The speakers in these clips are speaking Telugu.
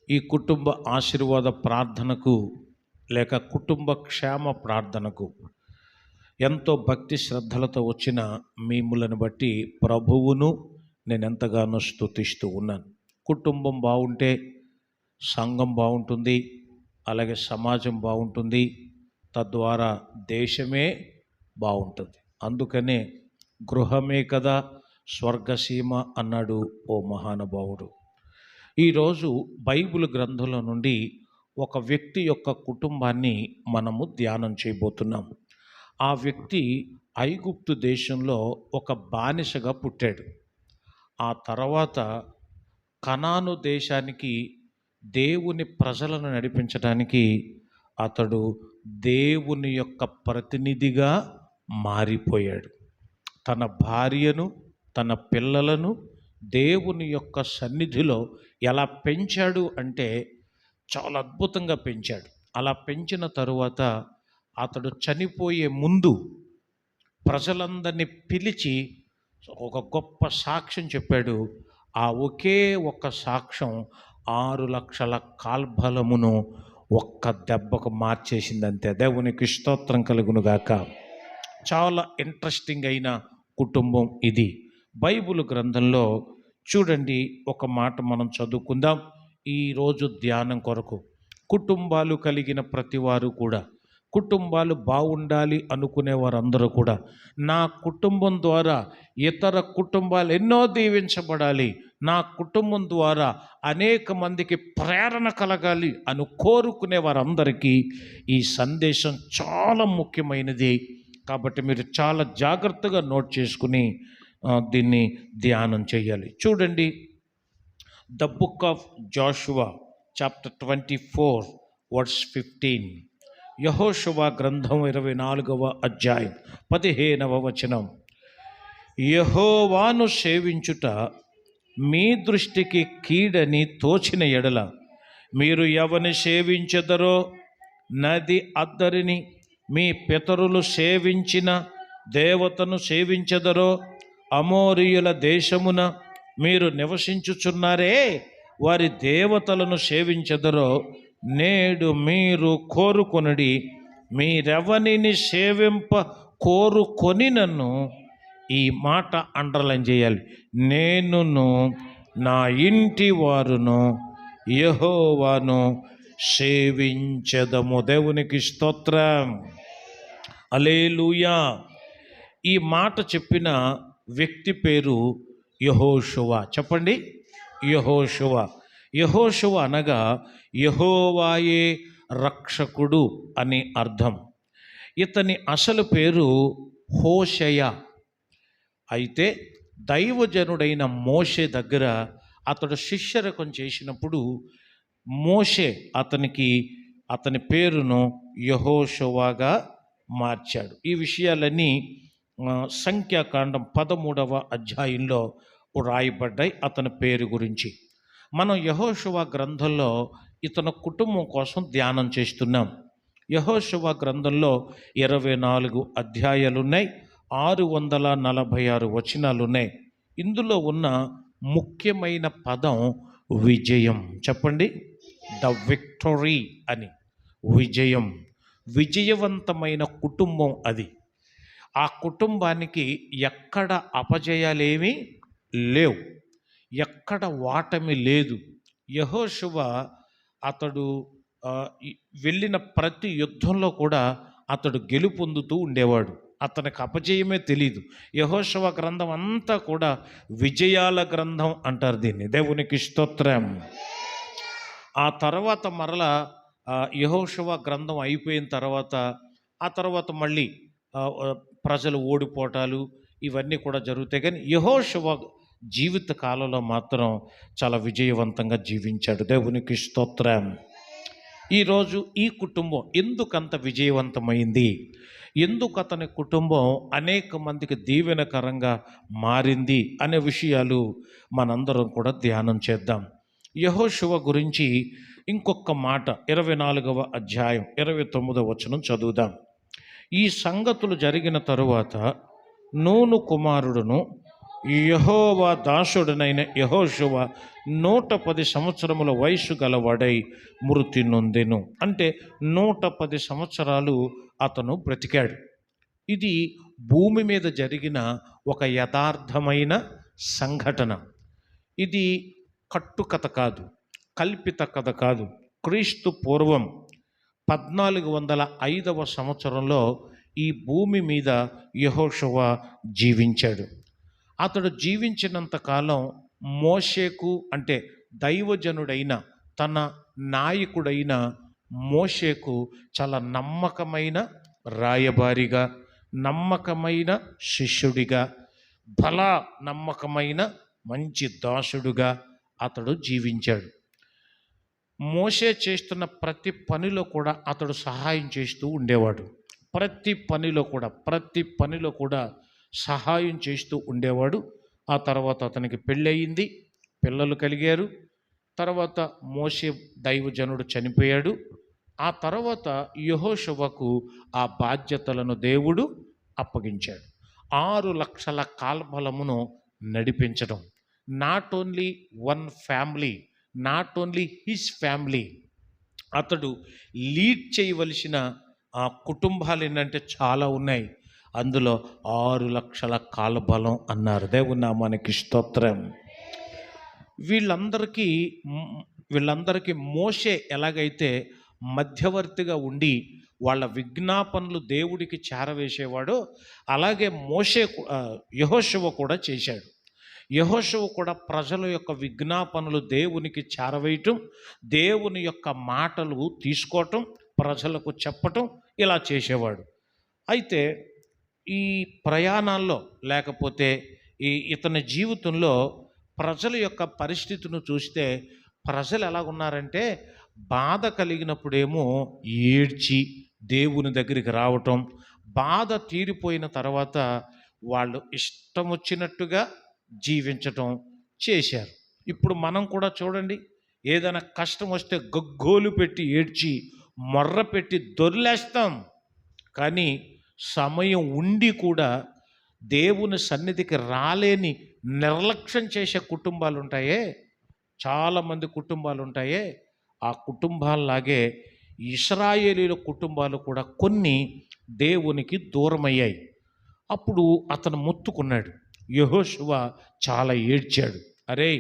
ఈ కుటుంబ ఆశీర్వాద ప్రార్థనకు లేక కుటుంబ క్షేమ ప్రార్థనకు ఎంతో భక్తి శ్రద్ధలతో వచ్చిన మిమ్ములను బట్టి ప్రభువును నేను ఎంతగానో స్తుతిస్తూ ఉన్నాను. కుటుంబం బాగుంటే సంఘం బాగుంటుంది, అలాగే సమాజం బాగుంటుంది, తద్వారా దేశమే బాగుంటుంది. అందుకనే గృహమే కదా స్వర్గసీమ అన్నాడు ఓ మహానుభావుడు. ఈరోజు బైబిల్ గ్రంథంలో నుండి ఒక వ్యక్తి యొక్క కుటుంబాన్ని మనము ధ్యానం చేయబోతున్నాం. ఆ వ్యక్తి ఐగుప్తు దేశంలో ఒక బానిసగా పుట్టాడు. ఆ తర్వాత కనాను దేశానికి దేవుని ప్రజలను నడిపించడానికి అతడు దేవుని యొక్క ప్రతినిధిగా మారిపోయాడు. తన భార్యను, తన పిల్లలను దేవుని యొక్క సన్నిధిలో ఎలా పెంచాడు అంటే చాలా అద్భుతంగా పెంచాడు. అలా పెంచిన తరువాత అతడు చనిపోయే ముందు ప్రజలందరినీ పిలిచి ఒక గొప్ప సాక్ష్యం చెప్పాడు. ఆ ఒకే ఒక్క సాక్ష్యం 6 లక్షల కాల్బలమును ఒక్క దెబ్బకు మార్చేసిందంతే. దేవునికి స్తోత్రం కలుగునుగాక. చాలా ఇంట్రెస్టింగ్ అయిన కుటుంబం ఇది. బైబిల్ గ్రంథంలో చూడండి, ఒక మాట మనం చదువుకుందాం ఈరోజు ధ్యానం కొరకు. కుటుంబాలు కలిగిన ప్రతివారు కూడా, కుటుంబాలు బాగుండాలి అనుకునే వారందరూ కూడా, నా కుటుంబం ద్వారా ఇతర కుటుంబాలు ఎన్నో దీవించబడాలి, నా కుటుంబం ద్వారా అనేక మందికి ప్రేరణ కలగాలి అని కోరుకునే వారందరికీ ఈ సందేశం చాలా ముఖ్యమైనది. కాబట్టి మీరు చాలా జాగ్రత్తగా నోట్ చేసుకుని దీన్ని ధ్యానం చేయాలి. చూడండి, the book of Joshua chapter 24 verse 15. యెహోషువ గ్రంథం 24వ అధ్యాయం 15వ వచనం. యెహోవాను సేవించుట మీ దృష్టికి కీడని తోచిన ఎడల మీరు ఎవని సేవించెదరో, నది అద్దరిని మీ పితరులు సేవించిన దేవతను సేవించెదరో, అమోరీయుల దేశమున మీరు నివసించుచున్నారే వారి దేవతలను సేవించెదరో, నేడు మీరు కోరుకొనుడి, మీరెవనిని సేవింప కోరుకొని నన్ను, ఈ మాట అండర్లైన్ చేయాలి, నేనును నా ఇంటి వారును యెహోవాను సేవించెదము. దేవునికి స్తోత్రం, హల్లెలూయా. ఈ మాట చెప్పిన వ్యక్తి పేరు యెహోషువ. చెప్పండి, యెహోషువ. యెహోషువ అనగా యెహోవాయే రక్షకుడు అని అర్థం. ఇతని అసలు పేరు హోషయ. అయితే దైవజనుడైన మోషే దగ్గర అతడు శిష్యరకం చేసినప్పుడు మోషే అతని పేరును యెహోషువగా మార్చాడు. ఈ విషయాలన్నీ సంఖ్యాకాండం 13వ అధ్యాయంలో రాయబడ్డాయి అతని పేరు గురించి. మనం యెహోషువ గ్రంథంలో ఇతని కుటుంబం కోసం ధ్యానం చేస్తున్నాం. యెహోషువ గ్రంథంలో 24 అధ్యాయాలున్నాయి, 646 వచనాలున్నాయి. ఇందులో ఉన్న ముఖ్యమైన పదం విజయం. చెప్పండి, ద విక్టరీ అని. విజయం, విజయవంతమైన కుటుంబం అది. ఆ కుటుంబానికి ఎక్కడ అపజయాలేమీ లేవు, ఎక్కడ వాటమి లేదు. యెహోషువ అతడు వెళ్ళిన ప్రతి యుద్ధంలో కూడా అతడు గెలుపొందుతూ ఉండేవాడు. అతనికి అపజయమే తెలీదు. యెహోషువ గ్రంథం అంతా కూడా విజయాల గ్రంథం అంటారు దీన్ని. దేవునికి స్తోత్రం. ఆ తర్వాత మరలా యెహోషువ గ్రంథం అయిపోయిన తర్వాత ఆ తర్వాత మళ్ళీ ప్రజలు ఓడిపోవటాలు ఇవన్నీ కూడా జరుగుతాయి. కానీ యెహోషువ జీవిత కాలంలో మాత్రం చాలా విజయవంతంగా జీవించాడు. దేవునికి స్తోత్రం. ఈరోజు ఈ కుటుంబం ఎందుకంత విజయవంతమైంది, ఎందుకు అతని కుటుంబం అనేక మందికి దీవెనకరంగా మారింది అనే విషయాలు మనందరం కూడా ధ్యానం చేద్దాం. యెహోషువ గురించి ఇంకొక మాట 24వ అధ్యాయం 29వ వచనం చదువుదాం. ఈ సంగతులు జరిగిన తరువాత నూను కుమారుడును యెహోవా దాసుడనైన యెహోషువ 110 సంవత్సరముల వయస్సు గలవాడై మృతి నొందెను. అంటే 110 సంవత్సరాలు అతను బ్రతికాడు. ఇది భూమి మీద జరిగిన ఒక యథార్థమైన సంఘటన. ఇది కట్టుకథ కాదు, కల్పిత కథ కాదు. క్రీస్తు పూర్వం 1405 సంవత్సరంలో ఈ భూమి మీద యెహోషువ జీవించాడు. అతడు జీవించినంత కాలం మోషేకు, అంటే దైవజనుడైన తన నాయకుడైన మోషేకు చాలా నమ్మకమైన రాయబారిగా, నమ్మకమైన శిష్యుడిగా, నమ్మకమైన మంచి దాసుడుగా అతడు జీవించాడు. మోషే చేస్తున్న ప్రతి పనిలో కూడా అతడు సహాయం చేస్తూ ఉండేవాడు. ప్రతి పనిలో కూడా సహాయం చేస్తూ ఉండేవాడు. ఆ తర్వాత అతనికి పెళ్ళయింది, పిల్లలు కలిగారు. తర్వాత మోషే దైవజనుడు చనిపోయాడు. ఆ తర్వాత యెహోషువకు ఆ బాధ్యతలను దేవుడు అప్పగించాడు. 6 లక్షల కాల్బలమును నడిపించడం. Not only one family, not only his family, అతడు లీడ్ చేయవలసిన ఆ కుటుంబాలు ఏంటంటే చాలా ఉన్నాయి. అందులో 6 లక్షల కాల్బలం అన్నారు. దేవుని నామానికి స్తోత్రం. వీళ్ళందరికీ మోషే ఎలాగైతే మధ్యవర్తిగా ఉండి వాళ్ళ విజ్ఞాపనలు దేవుడికి చేరవేసేవాడో, అలాగే యెహోషువ కూడా చేశాడు. యెహోషువ కూడా ప్రజల యొక్క విజ్ఞాపనలు దేవునికి చేరవేయటం, దేవుని యొక్క మాటలు తీసుకోవటం, ప్రజలకు చెప్పటం, ఇలా చేసేవాడు. అయితే ఈ ప్రయాణాల్లో, లేకపోతే ఇతని జీవితంలో ప్రజల యొక్క పరిస్థితిని చూస్తే ప్రజలు ఎలాగున్నారంటే, బాధ కలిగినప్పుడేమో ఏడ్చి దేవుని దగ్గరికి రావటం, బాధ తీరిపోయిన తర్వాత వాళ్ళు ఇష్టం వచ్చినట్టుగా జీవించటం చేశారు. ఇప్పుడు మనం కూడా చూడండి, ఏదైనా కష్టం వస్తే గగ్గోలు పెట్టి ఏడ్చి మొర్ర పెట్టి దొర్లేస్తాం. కానీ సమయం ఉండి కూడా దేవుని సన్నిధికి రాలేని నిర్లక్ష్యం చేసే కుటుంబాలు ఉంటాయే, చాలామంది కుటుంబాలు ఉంటాయే, ఆ కుటుంబాల్లాగే ఇశ్రాయేలీల కుటుంబాలు కూడా కొన్ని దేవునికి దూరమయ్యాయి. అప్పుడు అతను మొత్తుకున్నాడు. యెహోషువ చాలా ఏడ్చాడు. అరే,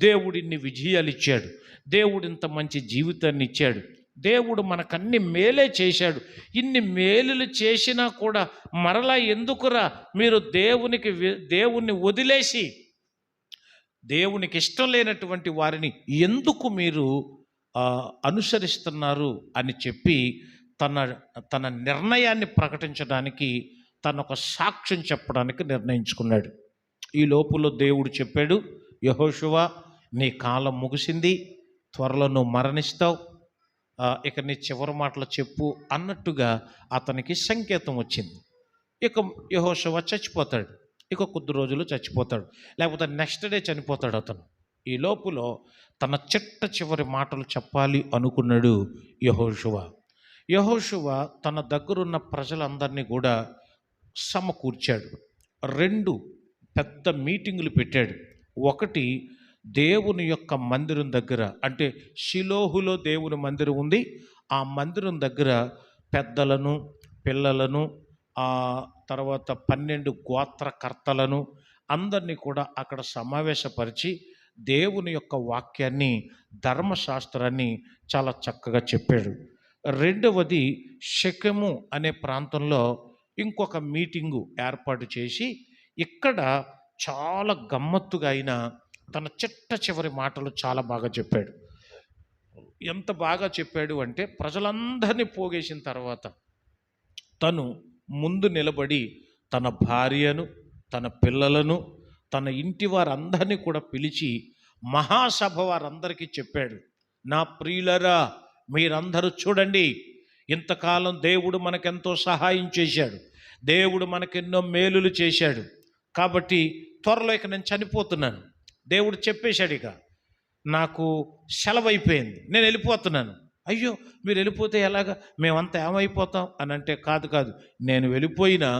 దేవుడు ఇన్ని విజయాలు ఇచ్చాడు, దేవుడు ఇంత మంచి జీవితాన్ని ఇచ్చాడు, దేవుడు మనకన్ని మేలే చేశాడు, ఇన్ని మేలులు చేసినా కూడా మరలా ఎందుకురా మీరు దేవుణ్ణి వదిలేసి దేవునికి ఇష్టం లేనటువంటి వారిని ఎందుకు మీరు అనుసరిస్తున్నారు అని చెప్పి తన నిర్ణయాన్ని ప్రకటించడానికి, తన ఒక సాక్ష్యం చెప్పడానికి నిర్ణయించుకున్నాడు. ఈ లోపులో దేవుడు చెప్పాడు, యెహోషువ, నీ కాలం ముగిసింది, త్వరలో నువ్వు మరణిస్తావు, ఇక నీ చివరి మాటలు చెప్పు అన్నట్టుగా అతనికి సంకేతం వచ్చింది. ఇక యెహోషువ చచ్చిపోతాడు, ఇక కొద్ది రోజులు చచ్చిపోతాడు, లేకపోతే నెక్స్ట్ డే చనిపోతాడు అతను. ఈ లోపులో తన చివరి మాటలు చెప్పాలి అనుకున్నాడు యెహోషువ తన దగ్గరున్న ప్రజలందరినీ కూడా సమకూర్చాడు. 2 పెద్ద మీటింగులు పెట్టాడు. ఒకటి దేవుని యొక్క మందిరం దగ్గర, అంటే షిలోహులో దేవుని మందిరం ఉంది, ఆ మందిరం దగ్గర పెద్దలను, పిల్లలను, ఆ తర్వాత 12 గోత్రకర్తలను అందరినీ కూడా అక్కడ సమావేశపరిచి దేవుని యొక్క వాక్యాన్ని, ధర్మశాస్త్రాన్ని చాలా చక్కగా చెప్పాడు. రెండవది షెకెము అనే ప్రాంతంలో ఇంకొక మీటింగు ఏర్పాటు చేసి ఇక్కడ చాలా గమ్మత్తుగా అయిన తన చివరి మాటలు చాలా బాగా చెప్పాడు. ఎంత బాగా చెప్పాడు అంటే, ప్రజలందరినీ పోగేసిన తర్వాత తను ముందు నిలబడి తన భార్యను, తన పిల్లలను, తన ఇంటి వారందరినీ కూడా పిలిచి మహాసభ వారందరికీ చెప్పాడు, నా ప్రియులరా, మీరందరూ చూడండి, ఇంతకాలం దేవుడు మనకెంతో సహాయం చేశాడు, దేవుడు మనకెన్నో మేలులు చేశాడు, కాబట్టి త్వరలో ఇక నేను చనిపోతున్నాను, దేవుడు చెప్పేశాడు, ఇక నాకు సెలవు అయిపోయింది, నేను వెళ్ళిపోతున్నాను. అయ్యో, మీరు వెళ్ళిపోతే ఎలాగా, మేమంతా ఏమైపోతాం అని అంటే, కాదు, నేను వెళ్ళిపోయినా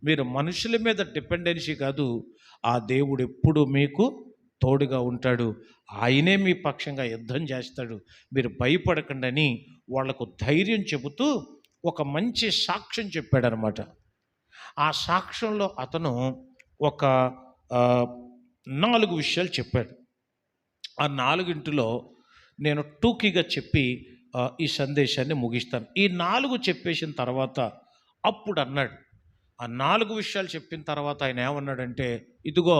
మీరు మనుషుల మీద డిపెండెన్సీ కాదు, ఆ దేవుడు ఎప్పుడు మీకు తోడుగా ఉంటాడు, ఆయనే మీ పక్షంగా యుద్ధం చేస్తాడు, మీరు భయపడకండి అని వాళ్లకు ధైర్యం చెబుతూ ఒక మంచి సాక్ష్యం చెప్పాడనమాట. ఆ సాక్ష్యంలో అతను ఒక 4 విషయాలు చెప్పాడు. ఆ 4 నేను టూకీగా చెప్పి ఈ సందేశాన్ని ముగిస్తాను. ఈ 4 చెప్పేసిన తర్వాత అప్పుడు అన్నాడు, ఆ 4 విషయాలు చెప్పిన తర్వాత ఆయన ఏమన్నాడంటే, ఇదిగో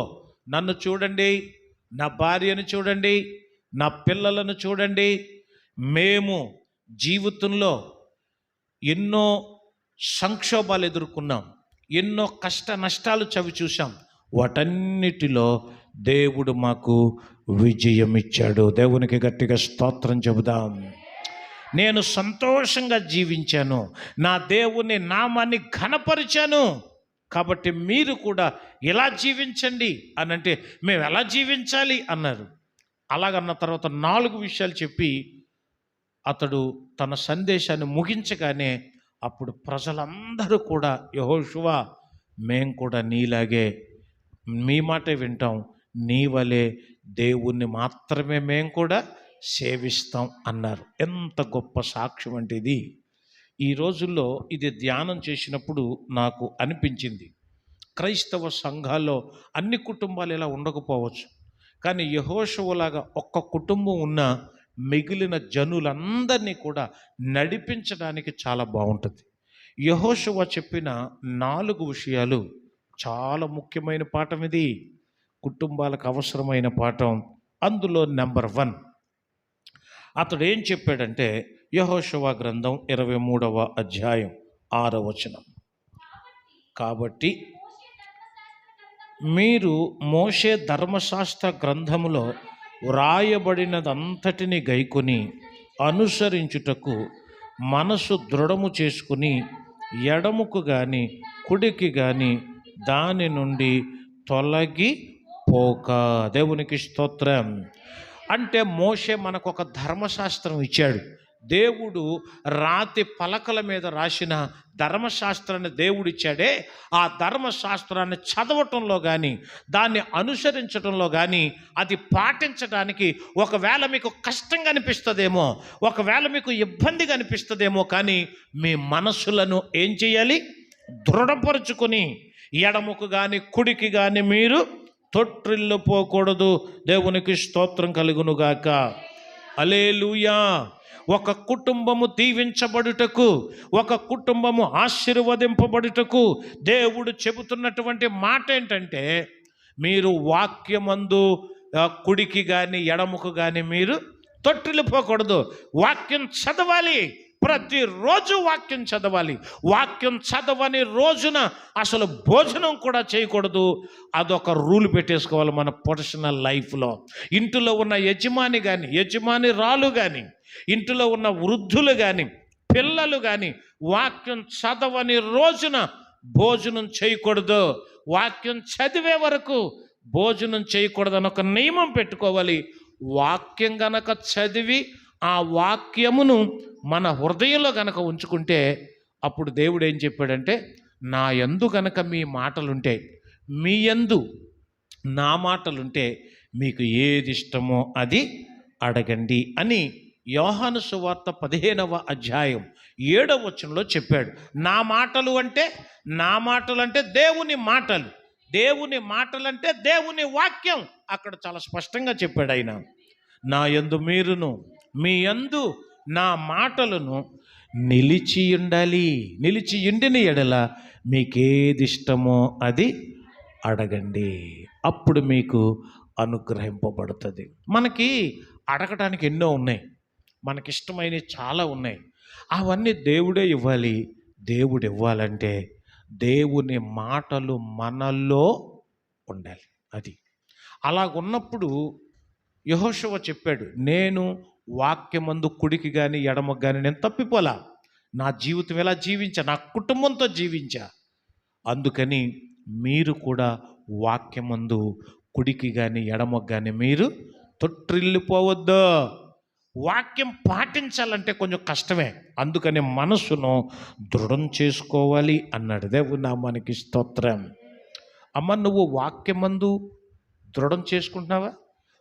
నన్ను చూడండి, నా భార్యను చూడండి, నా పిల్లలను చూడండి, మేము జీవితంలో ఎన్నో సంక్షోభాలు ఎదుర్కొన్నాం, ఎన్నో కష్ట నష్టాలు చవి చూసాం, వాటన్నిటిలో దేవుడు మాకు విజయం ఇచ్చాడు. దేవునికి గట్టిగా స్తోత్రం చెబుదాం. నేను సంతోషంగా జీవించాను, నా దేవుని నామాన్ని ఘనపరిచాను, కాబట్టి మీరు కూడా ఎలా జీవించండి అని అంటే మేము ఎలా జీవించాలి అన్నారు. అలాగన్న తర్వాత 4 విషయాలు చెప్పి అతడు తన సందేశాన్ని ముగించగానే అప్పుడు ప్రజలందరూ కూడా, యెహోషువ మేము కూడా నీలాగే మీ మాటే వింటాం, నీ వలే దేవుణ్ణి మాత్రమే మేము కూడా సేవిస్తాం అన్నారు. ఎంత గొప్ప సాక్ష్యం అంటే ఇది. ఈ రోజుల్లో ఇది ధ్యానం చేసినప్పుడు నాకు అనిపించింది, క్రైస్తవ సంఘాల్లో అన్ని కుటుంబాలు ఇలా ఉండకపోవచ్చు, కానీ యెహోషువలాగా ఒక్క కుటుంబం ఉన్న మిగిలిన జనులందరినీ కూడా నడిపించడానికి చాలా బాగుంటుంది. యెహోషువ చెప్పిన 4 విషయాలు చాలా ముఖ్యమైన పాఠం ఇది, కుటుంబాలకు అవసరమైన పాఠం. అందులో నెంబర్ 1 అతడు ఏం చెప్పాడంటే, యెహోషువ గ్రంథం 23వ అధ్యాయం 6వ వచనం, కాబట్టి మీరు మోషే ధర్మశాస్త్ర గ్రంథములో వ్రాయబడినదంతటిని గైకొని అనుసరించుటకు మనసు దృఢము చేసుకుని ఎడముకు కానీ కుడికి కానీ దాని నుండి తొలగి పోక. దేవునికి స్తోత్రం. అంటే మోషే మనకు ఒక ధర్మశాస్త్రం ఇచ్చాడు. దేవుడు రాతి పలకల మీద రాసిన ధర్మశాస్త్రాన్ని దేవుడు ఇచ్చాడే, ఆ ధర్మశాస్త్రాన్ని చదవటంలో కానీ దాన్ని అనుసరించడంలో కానీ అది పాటించడానికి ఒకవేళ మీకు కష్టంగా అనిపిస్తుందేమో, ఒకవేళ మీకు ఇబ్బందిగా అనిపిస్తుందేమో, కానీ మీ మనసులను ఏం చేయాలి? దృఢపరుచుకొని ఎడముకు కానీ కుడికి కానీ మీరు తొట్టిల్లిపోకూడదు. దేవునికి స్తోత్రం కలుగునుగాక. హల్లెలూయా. ఒక కుటుంబము దీవించబడుటకు, ఒక కుటుంబము ఆశీర్వదింపబడుటకు దేవుడు చెబుతున్నటువంటి మాట ఏంటంటే, మీరు వాక్యమందు కుడికి కానీ ఎడముకు కానీ మీరు తొట్టిల్లిపోకూడదు. వాక్యం చదవాలి, ప్రతిరోజు వాక్యం చదవాలి. వాక్యం చదవని రోజున అసలు భోజనం కూడా చేయకూడదు. అదొక రూల్ పెట్టేసుకోవాలి మన పర్సనల్ లైఫ్లో. ఇంటిలో ఉన్న యజమాని కానీ యజమానిరాలు కానీ, ఇంటిలో ఉన్న వృద్ధులు కానీ పిల్లలు కానీ వాక్యం చదవని రోజున భోజనం చేయకూడదు. వాక్యం చదివే వరకు భోజనం చేయకూడదని ఒక నియమం పెట్టుకోవాలి. వాక్యం గనక చదివి ఆ వాక్యమును మన హృదయంలో గనక ఉంచుకుంటే అప్పుడు దేవుడు ఏం చెప్పాడంటే, నా యందు గనక మీ మాటలుంటే, మీ యందు నా మాటలుంటే మీకు ఏది ఇష్టమో అది అడగండి అని యోహాను సువార్త 15వ అధ్యాయం 7వ వచనంలో చెప్పాడు. నా మాటలు అంటే దేవుని మాటలు, దేవుని మాటలంటే దేవుని వాక్యం. అక్కడ చాలా స్పష్టంగా చెప్పాడు ఆయన, నా యందు మీరును మీ యందు నా మాటలను నిలిచి ఉండాలి. నిలిచి ఉండిన ఎడల మీకేది ఇష్టమో అది అడగండి, అప్పుడు మీకు అనుగ్రహింపబడుతుంది. మనకి అడగటానికి ఎన్నో ఉన్నాయి, మనకిష్టమైనవి చాలా ఉన్నాయి. అవన్నీ దేవుడే ఇవ్వాలి. దేవుడు ఇవ్వాలంటే దేవుని మాటలు మనలో ఉండాలి. అది అలాగున్నప్పుడు యెహోషువ చెప్పాడు, నేను వాక్యమందు కుడికి కానీ ఎడమకు కానీ నేను తప్పిపోలా. నా జీవితం ఎలా జీవించా, నా కుటుంబంతో జీవించా. అందుకని మీరు కూడా వాక్యమందు కుడికి కానీ ఎడమకు కానీ మీరు తొట్టిల్లిపోవద్దు. వాక్యం పాటించాలంటే కొంచెం కష్టమే, అందుకని మనసును దృఢం చేసుకోవాలి అన్నాడు. దేవుని నామానికి స్తోత్రం. అమ్మ, నువ్వు వాక్యమందు దృఢం చేసుకుంటున్నావా?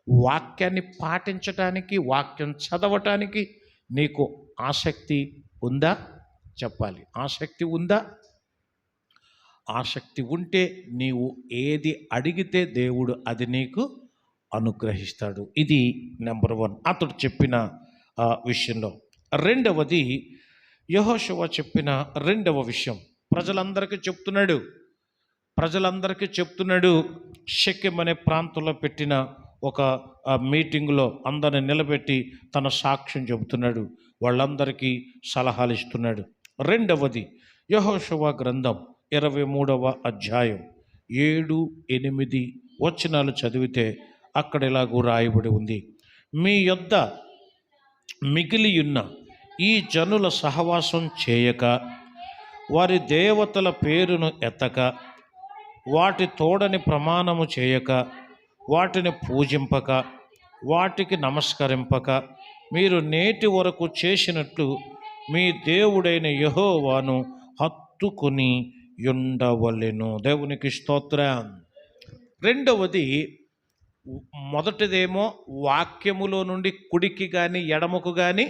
వాక్యాన్ని పాటించటానికి, వాక్యం చదవటానికి నీకు ఆసక్తి ఉందా? చెప్పాలి. ఆసక్తి ఉందా? ఆసక్తి ఉంటే నీవు ఏది అడిగితే దేవుడు అది నీకు అనుగ్రహిస్తాడు. ఇది నెంబర్ 1 అతడు చెప్పిన విషయంలో. రెండవది, యెహోషువ చెప్పిన రెండవ విషయం ప్రజలందరికీ చెప్తున్నాడు. షెకెం అనే ప్రాంతంలో పెట్టిన ఒక మీటింగ్లో అందరిని నిలబెట్టి తన సాక్ష్యం చెబుతున్నాడు. వాళ్ళందరికీ సలహాలు ఇస్తున్నాడు. రెండవది, యెహోషువ గ్రంథం 23వ అధ్యాయం 7-8 వచనాలు చదివితే అక్కడ ఇలాగూ రాయబడి ఉంది. మీ యొద్ద మిగిలియున్న ఈ జనుల సహవాసం చేయక, వారి దేవతల పేరును ఎత్తక, వాటి తోడని ప్రమాణము చేయక, వాటిని పూజింపక, వాటికి నమస్కరింపక, మీరు నేటి వరకు చేసినట్లు మీ దేవుడైన యెహోవాను హత్తుకొని ఉండవలెను. దేవునికి స్తోత్రం. రెండవది, మొదటిదేమో వాక్యములో నుండి కుడికి కానీ ఎడమకు కానీ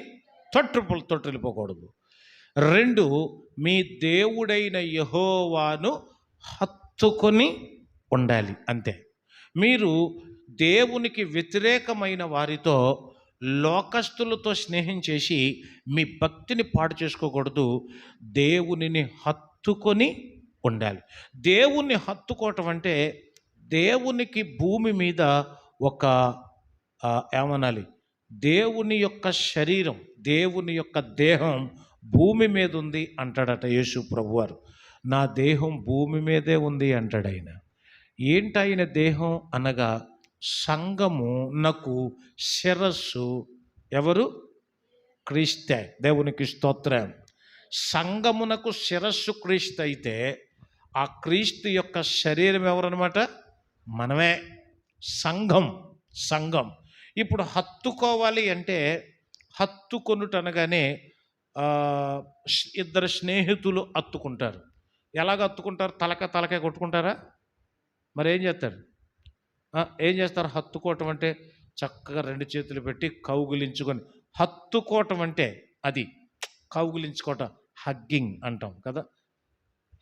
తొట్టిల్లిపోకూడదు. 2, మీ దేవుడైన యెహోవాను హత్తుకొని ఉండాలి. అంతే. మీరు దేవునికి వ్యతిరేకమైన వారితో, లోకస్తులతో స్నేహం చేసి మీ భక్తిని పాడు చేసుకోకూడదు. దేవునిని హత్తుకొని ఉండాలి. దేవుణ్ణి హత్తుకోవటం అంటే దేవునికి భూమి మీద ఒక ఏమనాలి, దేవుని యొక్క శరీరం, దేవుని యొక్క దేహం భూమి మీద ఉంది అంటాడట యేసు ప్రభువారు. నా దేహం భూమి మీదే ఉంది అంటాడు ఆయన. ఏంటైన దేహం అనగా సంఘమునకు శిరస్సు ఎవరు? క్రీస్తే. దేవునికి స్తోత్రం. సంఘమునకు శిరస్సు క్రీస్తు అయితే ఆ క్రీస్తు యొక్క శరీరం ఎవరన్నమాట? మనమే. సంఘం. ఇప్పుడు హత్తుకోవాలి అంటే, హత్తుకొనుటనగానే ఇద్దరు స్నేహితులు హత్తుకుంటారు. ఎలాగ హత్తుకుంటారు? తలకాయ కొట్టుకుంటారా? మరి ఏం చేస్తారు? హత్తుకోవటం అంటే చక్కగా 2 చేతులు పెట్టి కౌగిలించుకొని హత్తుకోవటం అంటే అది కౌగిలించుకోవటం, హగ్గింగ్ అంటాం కదా,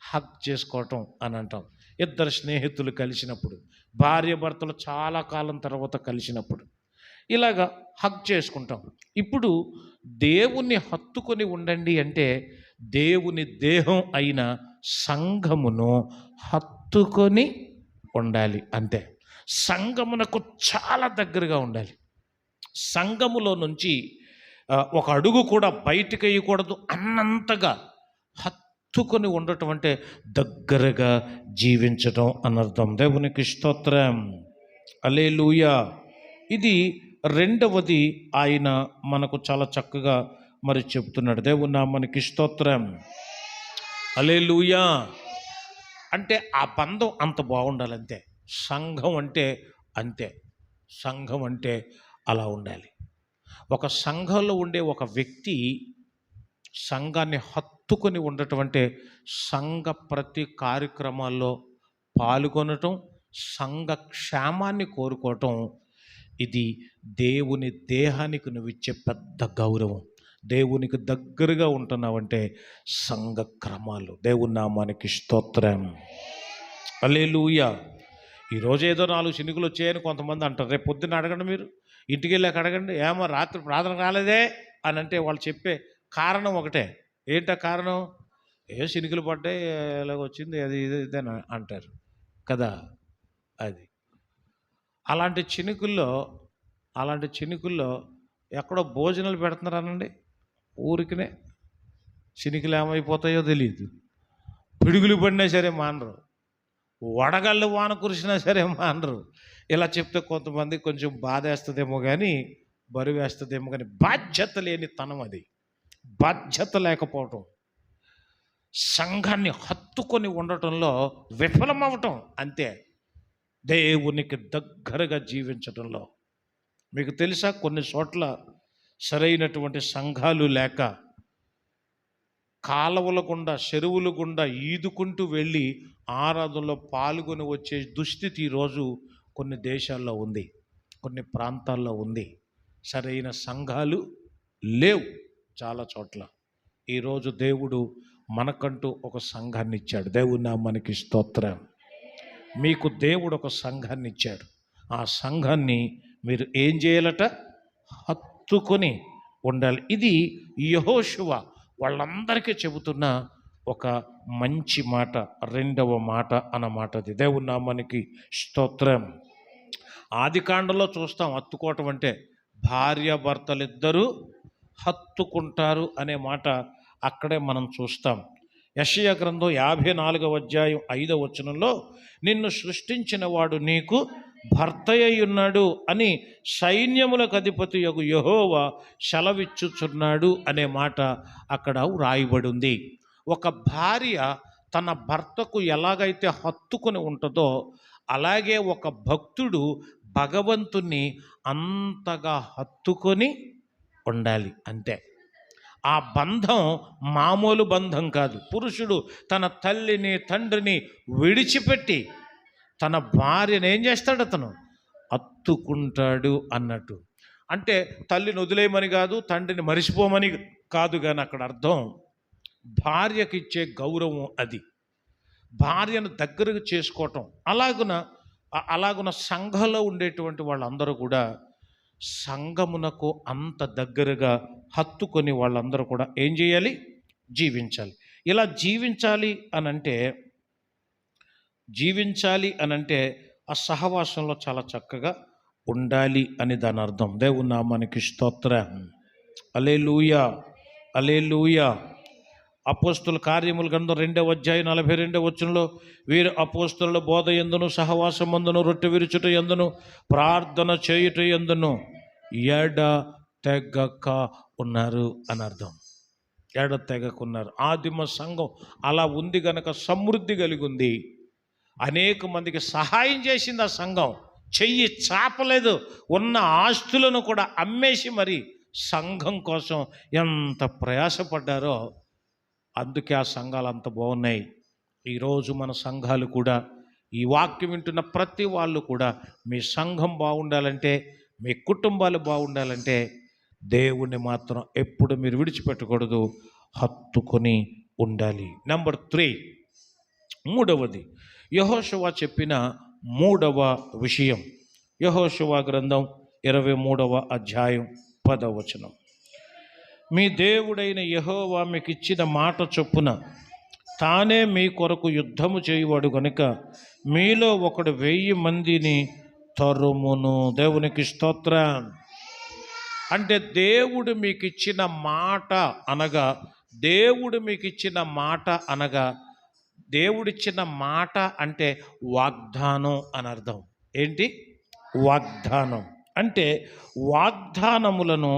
హగ్ చేసుకోవటం అని అంటాం. ఇద్దరు స్నేహితులు కలిసినప్పుడు, భార్య భర్తలు చాలా కాలం తర్వాత కలిసినప్పుడు ఇలాగా హగ్ చేసుకుంటాం. ఇప్పుడు దేవుణ్ణి హత్తుకొని ఉండండి అంటే దేవుని దేహం అయిన సంఘమును హత్తుకొని ఉండాలి. అంతే. సంఘమునకు చాలా దగ్గరగా ఉండాలి. సంఘములో నుంచి ఒక అడుగు కూడా బయటికి వేయకూడదు అన్నంతగా హత్తుకొని ఉండటం అంటే దగ్గరగా జీవించటం అనర్థం. దేవునికి స్తోత్రం. హల్లెలూయా. ఇది రెండవది ఆయన మనకు చాలా చక్కగా మరి చెప్తున్నాడు. దేవుని నామానికి స్తోత్రం. హల్లెలూయా. అంటే ఆ బంధం అంత బాగుండాలంతే. సంఘం అంటే అంతే. సంఘం అంటే అలా ఉండాలి. ఒక సంఘంలో ఉండే ఒక వ్యక్తి సంఘాన్ని హత్తుకొని ఉండటం అంటే సంఘ ప్రతి కార్యక్రమాల్లో పాల్గొనటం, సంఘ క్షేమాన్ని కోరుకోవటం. ఇది దేవుని దేహానికి నువ్వు ఇచ్చే పెద్ద గౌరవం. దేవునికి దగ్గరగా ఉంటున్నావంటే సంఘ క్రమాలు. దేవుని నామానికి స్తోత్రం. హల్లెలూయా. ఈరోజు ఏదో 4 చినుకులు వచ్చాయని కొంతమంది అంటారు. రేపు పొద్దున్న అడగండి, మీరు ఇంటికి వెళ్ళాక అడగండి, ఏమో రాత్రి ప్రార్థన రాలేదే అని అంటే వాళ్ళు చెప్పే కారణం ఒకటే. ఏంటా కారణం? చినుకులు పడ్డాయి, ఇలాగ వచ్చింది, అది ఇదని అంటారు కదా. అది అలాంటి చినుకుల్లో ఎక్కడో భోజనాలు పెడుతున్నారనండి, ఊరికినే చినుకులు ఏమైపోతాయో తెలియదు. పిడుగులు పడినా సరే మానరు, వడగళ్ళు వాన కురిసినా సరే మానరు. ఇలా చెప్తే కొంతమంది కొంచెం బాధ వేస్తుందేమో కానీ, బరువు వేస్తుందేమో కానీ, బాధ్యత లేని తనం అది. బాధ్యత లేకపోవటం, సంఘాన్ని హత్తుకొని ఉండటంలో విఫలమవటం. అంతే. దేవునికి దగ్గరగా జీవించటంలో. మీకు తెలుసా, కొన్ని చోట్ల సరైనటువంటి సంఘాలు లేక కాలవల గుండా, చెరువుల గుండా ఈదుకుంటూ వెళ్ళి ఆరాధనలో పాల్గొని వచ్చే దుస్థితి ఈరోజు కొన్ని దేశాల్లో ఉంది, కొన్ని ప్రాంతాల్లో ఉంది. సరైన సంఘాలు లేవు చాలా చోట్ల. ఈరోజు దేవుడు మనకంటూ ఒక సంఘాన్ని ఇచ్చాడు. దేవుని నామానికి స్తోత్రం. మీకు దేవుడు ఒక సంఘాన్ని ఇచ్చాడు. ఆ సంఘాన్ని మీరు ఏం చేయాలట? హత్తుకొని ఉండాలి. ఇది యెహోషువ వాళ్ళందరికీ చెబుతున్న ఒక మంచి మాట, రెండవ మాట అన్నమాట. అది దేవుని నామానికి స్తోత్రం. ఆదికాండంలో చూస్తాం హత్తుకోవటం అంటే భార్యాభర్తలిద్దరూ హత్తుకుంటారు అనే మాట అక్కడే మనం చూస్తాం. యెషయా గ్రంథం 54వ అధ్యాయం 5వ వచనంలో నిన్ను సృష్టించిన వాడు నీకు భర్త అయి ఉన్నాడు అని సైన్యములకు అధిపతి యగు యెహోవా సెలవిచ్చుచున్నాడు అనే మాట అక్కడ వ్రాయబడి ఉంది. ఒక భార్య తన భర్తకు ఎలాగైతే హత్తుకొని ఉంటుందో అలాగే ఒక భక్తుడు భగవంతుని అంతగా హత్తుకొని ఉండాలి. అంతే. ఆ బంధం మామూలు బంధం కాదు. పురుషుడు తన తల్లిని తండ్రిని విడిచిపెట్టి తన భార్యను ఏం చేస్తాడు? అతను హత్తుకుంటాడు అన్నట్టు. అంటే తల్లిని వదిలేయమని కాదు, తండ్రిని మరిచిపోమని కాదు, కానీ అక్కడ అర్థం భార్యకి ఇచ్చే గౌరవం అది. భార్యను దగ్గరకు చేసుకోవటం. అలాగున సంఘంలో ఉండేటువంటి వాళ్ళందరూ కూడా సంఘమునకు అంత దగ్గరగా హత్తుకొని వాళ్ళందరూ కూడా ఏం చేయాలి? జీవించాలి. ఇలా జీవించాలి అనంటే ఆ సహవాసంలో చాలా చక్కగా ఉండాలి అని దాని అర్థం. దేవుని నామానికి స్తోత్రం. హల్లెలూయా, హల్లెలూయా. అపోస్తుల కార్యముల గ్రంథం 2వ అధ్యాయం 42వ వచనంలో వీరు అపోస్తుల బోధ యందును సహవాసమందును రొట్టె విరుచుట యందును ప్రార్థన చేయుట యందును ఎడతెగక ఉన్నారు అని అర్థం. ఎడతెగకున్నారు. ఆదిమ సంఘం అలా ఉంది గనక సమృద్ధి కలిగి ఉంది. అనేక మందికి సహాయం చేసింది ఆ సంఘం. చెయ్యి చాపలేదు. ఉన్న ఆస్తులను కూడా అమ్మేసి మరి సంఘం కోసం ఎంత ప్రయాసపడ్డారో. అందుకే ఆ సంఘాలు అంత బాగున్నాయి. ఈరోజు మన సంఘాలు కూడా, ఈ వాక్యం వింటున్న ప్రతి వాళ్ళు కూడా మీ సంఘం బాగుండాలంటే, మీ కుటుంబాలు బాగుండాలంటే దేవుణ్ణి మాత్రం ఎప్పుడు మీరు విడిచిపెట్టకూడదు, హత్తుకొని ఉండాలి. నెంబర్ 3, మూడవది యెహోషువ చెప్పిన మూడవ విషయం. యెహోషువ గ్రంథం 23వ అధ్యాయం 10వ వచనం. మీ దేవుడైన యెహోవా మీకు ఇచ్చిన మాట చొప్పున తానే మీ కొరకు యుద్ధము చేయువాడు గనుక మీలో ఒకడు 1000 మందిని తరుమును. దేవునికి స్తోత్రం. అంటే దేవుడు మీకు ఇచ్చిన మాట అనగా, దేవుడిచ్చిన మాట అంటే వాగ్దానం అని అర్థం. ఏంటి? వాగ్దానం అంటే వాగ్దానములను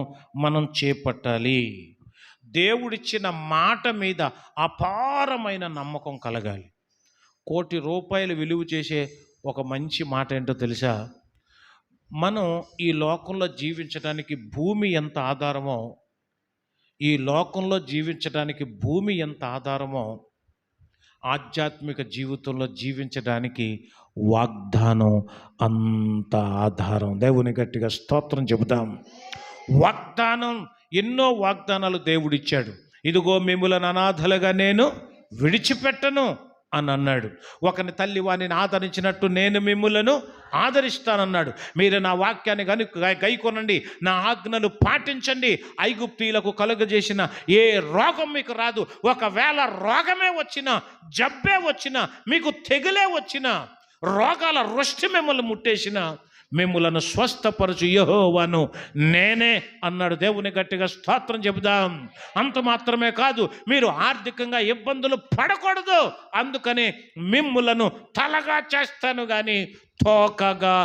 మనం చేపట్టాలి. దేవుడిచ్చిన మాట మీద అపారమైన నమ్మకం కలగాలి. ₹1,00,00,000 విలువ చేసే ఒక మంచి మాట ఏంటో తెలుసా? మనం ఈ లోకంలో జీవించడానికి భూమి ఎంత ఆధారమో, ఆధ్యాత్మిక జీవితంలో జీవించడానికి వాగ్దానం అంత ఆధారం. దేవుని గట్టిగా స్తోత్రం చెబుతాం. వాగ్దానం, ఎన్నో వాగ్దానాలు దేవుడిచ్చాడు. ఇదిగో మిమ్ములను అనాథలుగా నేను విడిచిపెట్టను అని అన్నాడు. ఒకని తల్లి వానిని ఆదరించినట్టు నేను మిమ్ములను ఆదరిస్తానన్నాడు. మీరు నా వాక్యాన్ని గైకొనండి, నా ఆజ్ఞలు పాటించండి, ఐగుప్తీయులకు కలుగజేసిన ఏ రోగం మీకు రాదు. ఒకవేళ రోగమే వచ్చినా, జబ్బే వచ్చినా, మీకు తెగులే వచ్చినా, రోగాల వృష్టి మిమ్మల్ని ముట్టేసిన మిమ్ములను స్వస్థపరచు యెహోవాను నేనే అన్నాడు. దేవుని గట్టిగా స్తోత్రం చెబుదాం. అంత మాత్రమే కాదు, మీరు ఆర్థికంగా ఇబ్బందులు పడకూడదు, అందుకని మిమ్ములను తలగా చేస్తాను కానీ తోకగా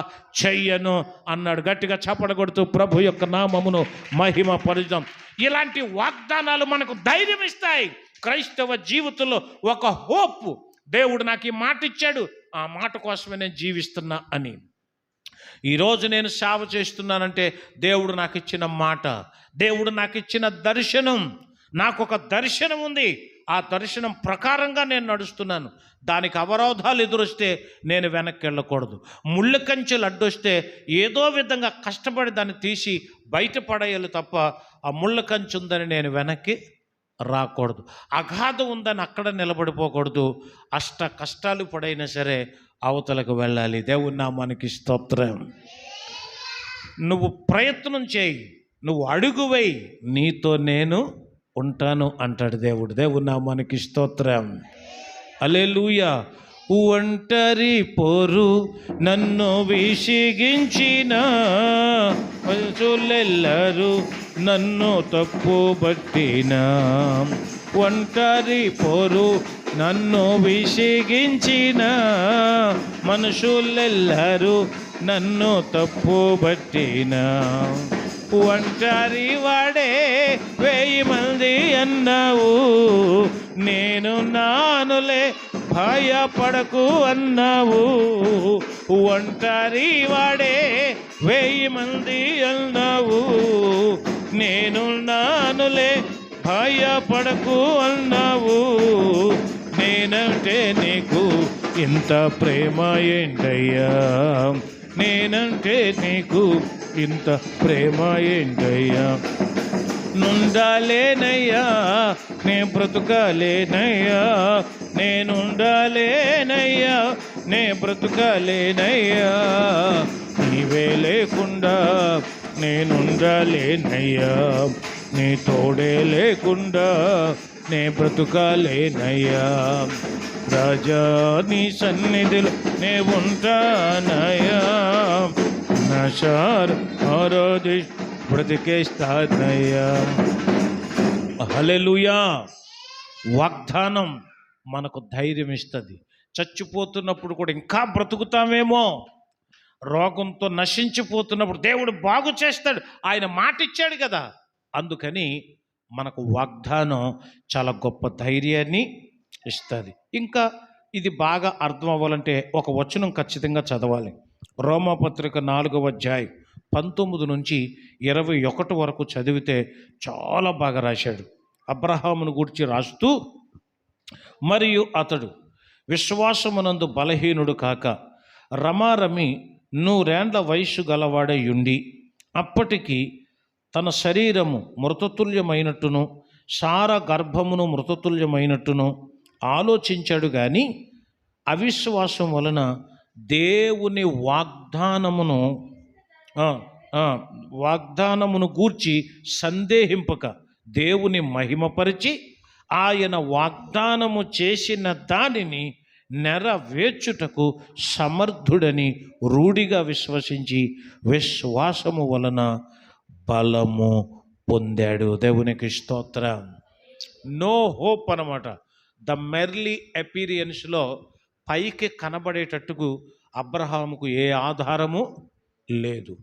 చెయ్యను అన్నాడు. గట్టిగా చప్పట్లు కొడుతూ ప్రభు యొక్క నామమును మహిమ పరుద్దాం. ఇలాంటి వాగ్దానాలు మనకు ధైర్యం ఇస్తాయి. క్రైస్తవ జీవితంలో ఒక హోప్. దేవుడు నాకు ఈ మాట ఇచ్చాడు, ఆ మాట కోసమే నేను జీవిస్తున్నా అని. ఈరోజు నేను సేవ చేస్తున్నానంటే దేవుడు నాకు ఇచ్చిన మాట, దేవుడు నాకు ఇచ్చిన దర్శనం, నాకు ఒక దర్శనం ఉంది, ఆ దర్శనం ప్రకారంగా నేను నడుస్తున్నాను. దానికి అవరోధాలు ఎదురొస్తే నేను వెనక్కి వెళ్ళకూడదు. ముళ్ళ కంచెలు అడ్డొస్తే ఏదో విధంగా కష్టపడి దాన్ని తీసి బయటపడేయాలి తప్ప ఆ ముళ్ళ కంచె ఉందని నేను వెనక్కి రాకూడదు. అగాధం ఉందని అక్కడ నిలబడిపోకూడదు. అష్ట కష్టాలు పడైనా సరే అవతలకు వెళ్ళాలి. దేవుని నామానికి స్తోత్రం. నువ్వు ప్రయత్నం చేయి, నువ్వు అడుగు వేయి, నీతో నేను ఉంటాను అంటాడు దేవుడు. దేవుని నామానికి స్తోత్రం. హల్లెలూయా. ఒంటరి పోరు నన్ను విసిగించిన మనుషులెల్లరూ నన్ను తప్పు పట్టిన, ఒంటరి పోరు నన్ను విసిగించిన మనుషులెల్లరూ నన్ను తప్పు పట్టిన, ఒంటరి వాడే 1000 మంది అన్నావు, నేను నానులే భయపడకు అన్నావు. ఒంటరి వాడే 1000 మంది అన్నావు, నేను నానులే భయపడకు అన్నావు. నేనంటే నీకు ఇంత ప్రేమ ఏంటయ్యా, నేనంటే నీకు ఇంత ప్రేమ ఏంటయ్యా. నుండాలేనయ్యా నే బ్రతుకాలేనయ్యా, నేనుండాలేనయ్యా నే బ్రతుకాలేనయ్యా. నీవే లేకుండా నేనుండాలేనయ్యా, నీ తోడే లేకుండా నే బ్రతుకాలేనయ్యా. రాజా నీ సన్నిధిలో నే ఉంటానయ్యా, నషార్ ఆరాధి బ్రతికేస్తానయ్యా. హల్లెలూయా. వాగ్దానం మనకు ధైర్యం ఇస్తుంది. చచ్చిపోతున్నప్పుడు కూడా ఇంకా బ్రతుకుతామేమో, రోగంతో నశించిపోతున్నప్పుడు దేవుడు బాగు చేస్తాడు, ఆయన మాట ఇచ్చాడు కదా. అందుకని మనకు వాగ్దానం చాలా గొప్ప ధైర్యాన్ని ఇస్తుంది. ఇంకా ఇది బాగా అర్థం అవ్వాలంటే ఒక వచనం ఖచ్చితంగా చదవాలి. రోమాపత్రిక 4వ అధ్యాయం 19 నుంచి 21 వరకు చదివితే చాలా బాగా రాశాడు. అబ్రహామును గూర్చి రాస్తూ, మరియు అతడు విశ్వాసమునందు బలహీనుడు కాక రమారమి 100 ఏండ్ల వయస్సు గలవాడై ఉండి, అప్పటికి తన శరీరము మృతతుల్యమైనట్టును సార గర్భమును మృతతుల్యమైనట్టును ఆలోచించాడు. కానీ అవిశ్వాసం వలన దేవుని వాగ్దానమును గూర్చి సందేహింపక దేవుని మహిమపరిచి ఆయన వాగ్దానము చేసిన దానిని నెరవేర్చుటకు సమర్థుడని రూఢిగా విశ్వసించి విశ్వాసము వలన బలము పొందాడు. దేవునికి స్తోత్రం. నో హోప్ అన్నమాట. ద మెర్లీ అపీరియన్స్లో పైకి కనబడేటట్టుకు అబ్రహాముకు ఏ ఆధారము లేదు.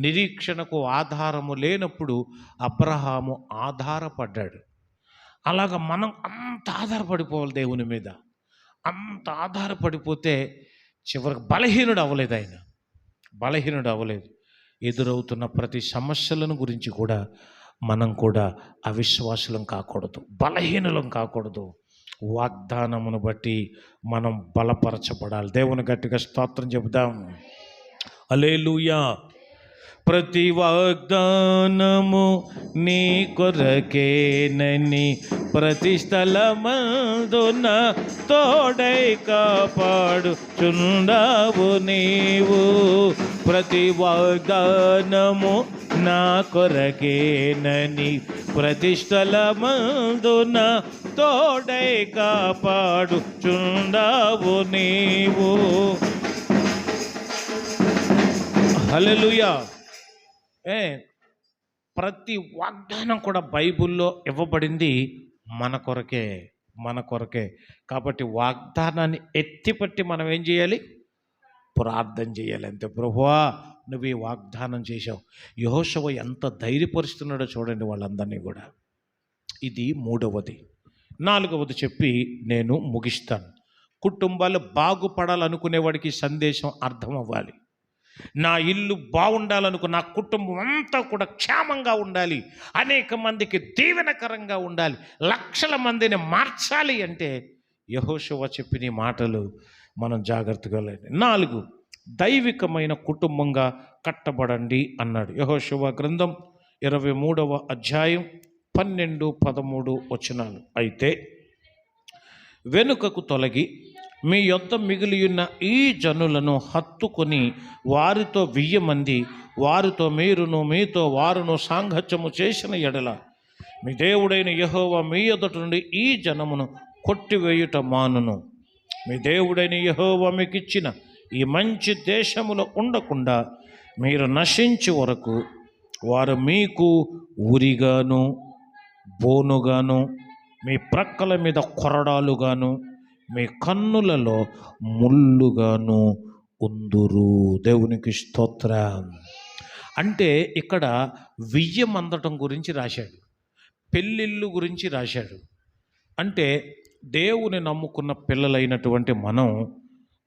నిరీక్షణకు ఆధారము లేనప్పుడు అబ్రహాము ఆధారపడ్డాడు. అలాగ మనం అంత ఆధారపడిపోవాలి దేవుని మీద. అంత ఆధారపడిపోతే చివరికి బలహీనుడు అవ్వలేదు. ఆయన బలహీనుడు అవ్వలేదు. ఎదురవుతున్న ప్రతి సమస్యలను గురించి కూడా మనం కూడా అవిశ్వాసులం కాకూడదు, బలహీనులం కాకూడదు. వాగ్దానమును బట్టి మనం బలపరచబడాలి. దేవుని గట్టిగా స్తోత్రం చెబుదాం. హల్లెలూయా. ప్రతి వాగ్దానము నీ కొరకేనని ప్రతి స్థలమందున తోడై కాపాడుచున్నావు నీవు. ప్రతి వాగ్దానము నా కొరకేనని ప్రతి స్థలమందున తోడై కాపాడుచున్నావు నీవు. హల్లెలూయా. ప్రతి వాగ్దానం కూడా బైబిల్లో ఇవ్వబడింది మన కొరకే. కాబట్టి వాగ్దానాన్ని ఎత్తిపట్టి మనం ఏం చేయాలి? ప్రార్థన చేయాలి. అంతే. ప్రభువా నువ్వు ఈ వాగ్దానం చేశావు. యెహోషువ ఎంత ధైర్యపరుస్తున్నాడో చూడండి వాళ్ళందరినీ కూడా. ఇది 3వది. 4వది చెప్పి నేను ముగిస్తాను. కుటుంబాలు బాగుపడాలనుకునేవాడికి సందేశం అర్థం అవ్వాలి. నా ఇల్లు బాగుండాలనుకో, నా కుటుంబం అంతా కూడా క్షేమంగా ఉండాలి, అనేక మందికి దీవెనకరంగా ఉండాలి, లక్షల మందిని మార్చాలి అంటే యెహోషువ చెప్పిన మాటలు మనం జాగ్రత్తగా లేదు. 4, దైవికమైన కుటుంబంగా కట్టబడండి అన్నాడు. యెహోషువ గ్రంథం 23వ అధ్యాయం 12, 13 వచనాలు. అయితే వెనుకకు తొలగి మీ యొద్ద మిగిలియున్న ఈ జనులను హత్తుకొని వారితో 1000 మంది, వారితో మీరును మీతో వారును సాంగత్యము చేసిన ఎడల మీ దేవుడైన యెహోవా మీ ఎదుట నుండి ఈ జనమును కొట్టివేయుట మానును. మీ దేవుడైన యెహోవా మీకు ఇచ్చిన ఈ మంచి దేశములో ఉండకుండా మీరు నశించే వరకు వారు మీకు ఉరిగాను బోనుగాను మీ ప్రక్కల మీద కొరడాలుగాను మీ కన్నులలో ముళ్ళుగాను ఉందురు. దేవునికి స్తోత్రం. అంటే ఇక్కడ 1000 మందటం గురించి రాశాడు, పెళ్ళిళ్ళు గురించి రాశాడు. అంటే దేవుని నమ్ముకున్న పిల్లలైనటువంటి మనం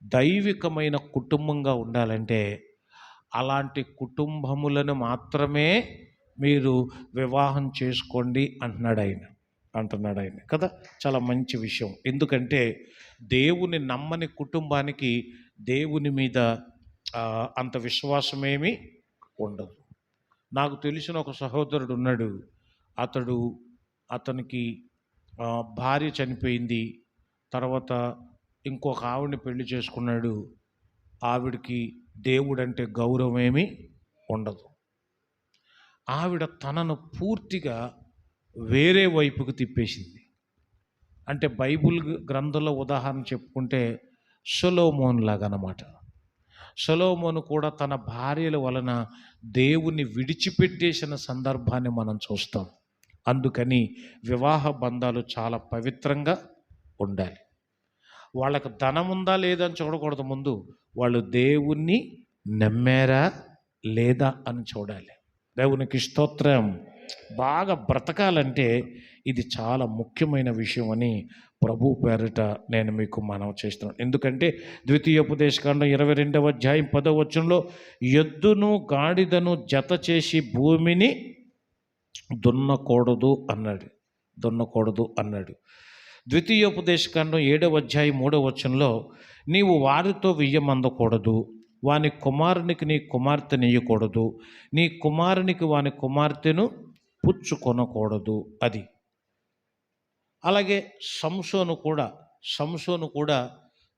దైవికమైన కుటుంబంగా ఉండాలంటే అలాంటి కుటుంబములను మాత్రమే మీరు వివాహం చేసుకోండి అంటున్నాడు ఆయన కదా. చాలా మంచి విషయం. ఎందుకంటే దేవుని నమ్మని కుటుంబానికి దేవుని మీద అంత విశ్వాసమేమీ ఉండదు. నాకు తెలిసిన ఒక సహోదరుడు ఉన్నాడు. అతనికి భార్య చనిపోయింది. తర్వాత ఇంకొక ఆవిడని పెళ్లి చేసుకున్నాడు. ఆవిడికి దేవుడంటే గౌరవమేమీ ఉండదు. ఆవిడ తనను పూర్తిగా వేరే వైపుకు తిప్పేసింది. అంటే బైబిల్ గ్రంథంలో ఉదాహరణ చెప్పుకుంటే సొలొమోను లాగా అన్నమాట. సొలొమోను కూడా తన భార్యల వలన దేవుని విడిచిపెట్టేసిన సందర్భాన్ని మనం చూస్తాం. అందుకని వివాహ బంధాలు చాలా పవిత్రంగా ఉండాలి. వాళ్ళకు ధనం ఉందా లేదా అని చూడకూడదు. ముందు వాళ్ళు దేవుణ్ణి నమ్మారా లేదా అని చూడాలి. దేవునికి స్తోత్రం. బాగా బ్రతకాలంటే ఇది చాలా ముఖ్యమైన విషయం అని ప్రభు పేరిట నేను మీకు మనవి చేస్తున్నాను. ఎందుకంటే ద్వితీయోపదేశకాండం 22వ అధ్యాయం 10వ వచనంలో ఎద్దును గాడిదను జత చేసి భూమిని దున్నకూడదు అన్నాడు. ద్వితీయోపదేశకాండం 7వ అధ్యాయం 3వ వచనంలో నీవు వారితో వియ్యమందకూడదు, వాని కుమారునికి నీ కుమార్తెను ఇయ్యకూడదు, నీ కుమారునికి వాని కుమార్తెను పుచ్చుకొనకూడదు. అది అలాగే సంసోను కూడా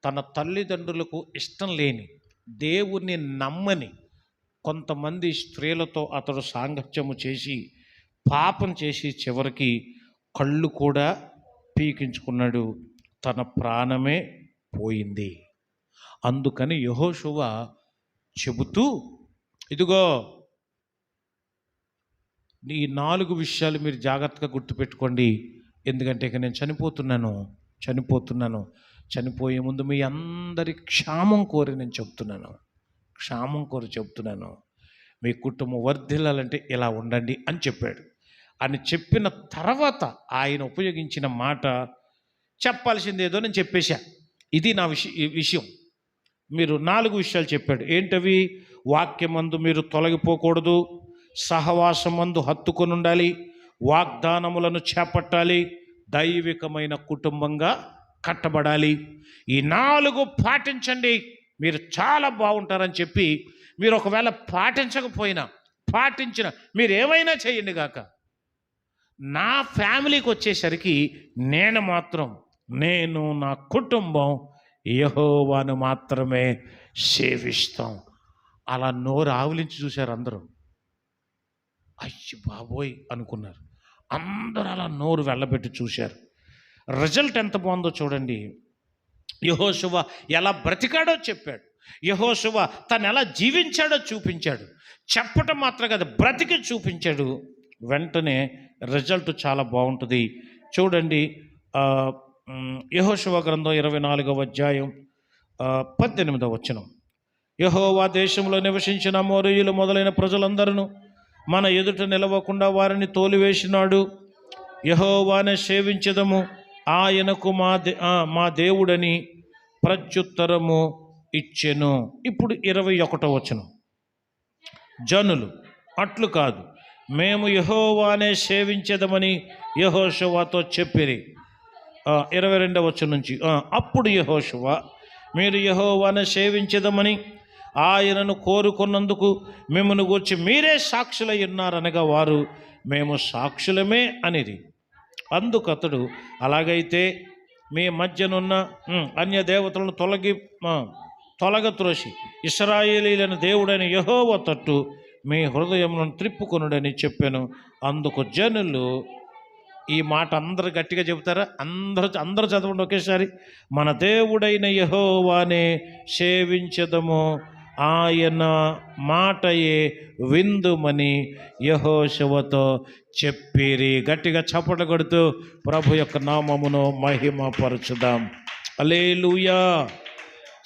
తన తల్లిదండ్రులకు ఇష్టం లేని, దేవుణ్ణి నమ్మని కొంతమంది స్త్రీలతో అతడు సాంగత్యము చేసి పాపం చేసి చివరికి కళ్ళు కూడా పీకించుకున్నాడు. తన ప్రాణమే పోయింది. అందుకని యెహోషువ చెబుతూ, ఇదిగో ఈ 4 విషయాలు మీరు జాగ్రత్తగా గుర్తుపెట్టుకోండి. ఎందుకంటే ఇక నేను చనిపోతున్నాను. చనిపోయే ముందు మీ అందరి క్షేమం కోరి నేను చెప్తున్నాను. మీ కుటుంబం వర్ధిల్లాలంటే ఇలా ఉండండి అని చెప్పాడు. అని చెప్పిన తర్వాత ఆయన ఉపయోగించిన మాట, చెప్పాల్సింది ఏదో నేను చెప్పేశా, ఇది నా విషయం. మీరు 4 విషయాలు చెప్పాడు. ఏంటవి? వాక్యమందు మీరు తొలగిపోకూడదు, సహవాసమందు హత్తుకొని ఉండాలి, వాగ్దానములను చేపట్టాలి, దైవికమైన కుటుంబంగా కట్టబడాలి. ఈ 4 పాటించండి, మీరు చాలా బాగుంటారని చెప్పి, మీరు ఒకవేళ పాటించిన మీరు ఏమైనా చేయండి గాక, నా ఫ్యామిలీకి వచ్చేసరికి నేను నా కుటుంబం యెహోవాను మాత్రమే సేవిస్తాం. అలా నోరు ఆవులించి చూశారు అందరూ. అయ్యి బాబోయ్ అనుకున్నారు. అందరూ అలా నోరు వెళ్ళబెట్టి చూశారు. రిజల్ట్ ఎంత బాగుందో చూడండి. యెహోషువ ఎలా బ్రతికాడో చెప్పాడు. యెహోషువ తను ఎలా జీవించాడో చూపించాడు. చెప్పటం మాత్రం కాదు, బ్రతికి చూపించాడు. వెంటనే రిజల్ట్ చాలా బాగుంటుంది. చూడండి, యెహోషువ గ్రంథం 24వ అధ్యాయం 18వ వచనం. యెహోవా దేశంలో నివసించిన అమోరీయులు మొదలైన ప్రజలందరూ మన ఎదుట నిలవకుండా వారిని తోలివేసినాడు. యెహోవానే సేవించెదము, ఆయనకు మా దేవుడని ప్రత్యుత్తరము ఇచ్చెను. ఇప్పుడు 21వ వచనం. జనులు అట్లు కాదు, మేము యెహోవానే సేవించెదమని యెహోషువతో చెప్పిరి. 22వ వచనం నుంచి, అప్పుడు యెహోషువ, మీరు యెహోవానే సేవించెదమని ఆయనను కోరుకున్నందుకు మిమ్మల్ని గూర్చి మీరే సాక్షులై ఉన్నారనగా వారు, మేము సాక్షులమే అనిది. అందుకతడు, అలాగైతే మీ మధ్యనున్న అన్య దేవతలను తొలగత్రోసి ఇశ్రాయేలీయులను దేవుడైన యెహోవా తట్టు మీ హృదయములను త్రిప్పుకొనుడని చెప్పాను. అందుకు జనులు, ఈ మాట అందరు గట్టిగా చెబుతారా? అందరూ చదవండి ఒకేసారి. మన దేవుడైన యెహోవానే సేవించెదము, ఆయన మాటయే విందుమని యెహోషువతో చెప్పిరి. గట్టిగా చప్పట్లు కొడుతూ ప్రభు యొక్క నామమును మహిమపరచుదాం. హల్లెలూయా.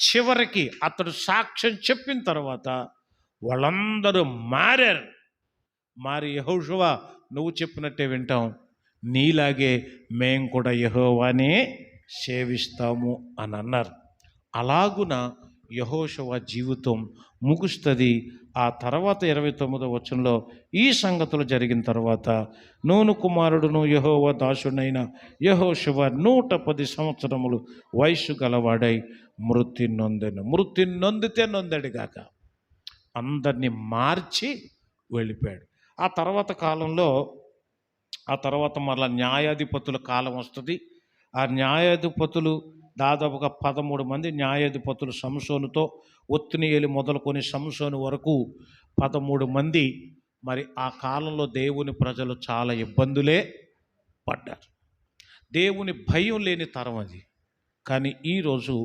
చివరికి అతడు సాక్ష్యం చెప్పిన తర్వాత వాళ్ళందరూ మారి యెహోషువ, నువ్వు చెప్పినట్టే వింటాం, నీలాగే మేము కూడా యెహోవానే సేవిస్తాము అని అన్నారు. అలాగున యెహోషువ జీవితం ముగుస్తుంది. ఆ తర్వాత 29వ వచనంలో ఈ సంగతులు జరిగిన తర్వాత నూను కుమారుడును యెహోవా దాసుడైన యెహోషువ 110 సంవత్సరములు వయస్సు గలవాడై మృతి నొందెను. మృతి నొందితే నొందాడు గాక, అందరినీ మార్చి వెళ్ళిపోయాడు. ఆ తర్వాత మరలా న్యాయాధిపతుల కాలం వస్తుంది. ఆ న్యాయాధిపతులు దాదాపుగా 13 మంది న్యాయాధిపతులు సంసోనుతో, ఒత్నియేలు మొదలుకొని సంసోను వరకు 13 మంది. మరి ఆ కాలంలో దేవుని ప్రజలు చాలా ఇబ్బందులే పడ్డారు. దేవుని భయం లేని తరం అది. కానీ ఈరోజు